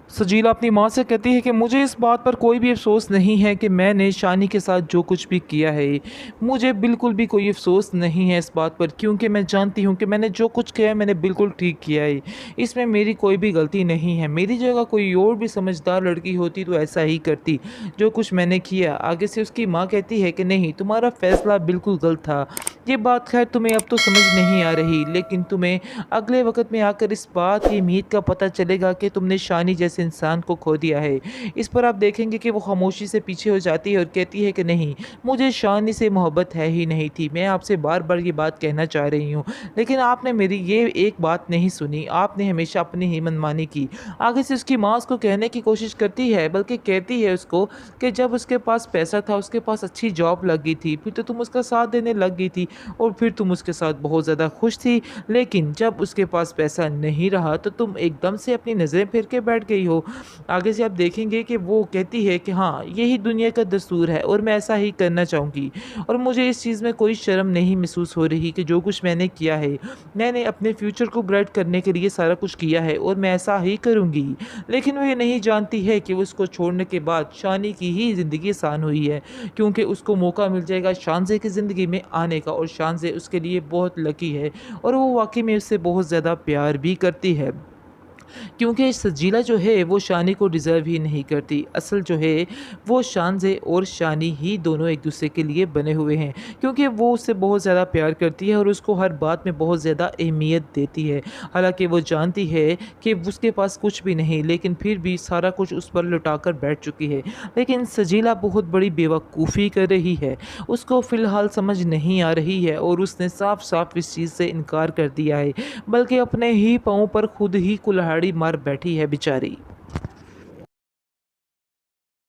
सजीला अपनी माँ से कहती है कि मुझे इस बात पर कोई भी अफ़सोस नहीं है कि मैंने शानी के साथ जो कुछ भी किया है। मुझे बिल्कुल भी कोई अफ़सोस नहीं है इस बात पर, क्योंकि मैं जानती हूँ कि मैंने जो कुछ किया है मैंने बिल्कुल ठीक किया है। इसमें मेरी कोई भी गलती नहीं है। मेरी जगह कोई और भी समझदार लड़की होती तो ऐसा ही करती, जो कुछ मैंने किया। आगे से उसकी माँ कहती है कि नहीं, तुम्हारा फ़ैसला बिल्कुल गलत था। ये बात ख़ैर तुम्हें अब तो समझ नहीं आ रही, लेकिन तुम्हें अगले वक़्त में आकर इस बात की अहमियत का पता चलेगा कि तुमने शानी जैसे इंसान को खो दिया है। इस पर आप देखेंगे कि वो खामोशी से पीछे हो जाती है और कहती है कि नहीं, मुझे शानी से मोहब्बत है ही नहीं थी। मैं आपसे बार-बार ये बात कहना चाह रही हूँ, लेकिन आपने मेरी ये एक बात नहीं सुनी। आपने हमेशा अपनी ही मनमानी की। आगे से उसकी माँ उसको कहने की कोशिश करती है, बल्कि कहती है उसको कि जब उसके पास पैसा था, उसके पास अच्छी जॉब लग गई थी, फिर तो तुम उसका साथ देने लग गई थी और फिर तुम उसके साथ बहुत ज़्यादा खुश थी। लेकिन जब उसके पास पैसा नहीं रहा तो तुम एकदम से अपनी नज़रें फेर के बैठ गई हो। आगे से आप देखेंगे कि वो कहती है कि हाँ, यही दुनिया का दस्तूर है और मैं ऐसा ही करना चाहूँगी और मुझे इस चीज़ में कोई शर्म नहीं महसूस हो रही कि जो कुछ मैंने किया है, मैंने अपने फ्यूचर को ब्राइट करने के लिए सारा कुछ किया है और मैं ऐसा ही करूँगी। लेकिन वो ये नहीं जानती है कि उसको छोड़ने के बाद शानी की ही ज़िंदगी आसान हुई है, क्योंकि उसको मौका मिल जाएगा शानज़े की ज़िंदगी में आने का और शानज़े उसके लिए बहुत लकी है और वो वाक़ई में उससे बहुत ज़्यादा प्यार भी करती है। क्योंकि सजीला जो है वो शानी को डिज़र्व ही नहीं करती। असल जो है वो शानज़े और शानी ही दोनों एक दूसरे के लिए बने हुए हैं, क्योंकि वो उससे बहुत ज़्यादा प्यार करती है और उसको हर बात में बहुत ज़्यादा अहमियत देती है। हालाँकि वो जानती है कि उसके पास कुछ भी नहीं, लेकिन फिर भी सारा कुछ उस पर लुटाकर बैठ चुकी है। लेकिन सजीला बहुत बड़ी बेवकूफ़ी कर रही है। उसको फ़िलहाल समझ नहीं आ रही है और उसने साफ-साफ इस चीज़ से इनकार कर दिया है, बल्कि अपने ही पाँव पर खुद ही कुल्हाड़ी मार बैठी है बेचारी।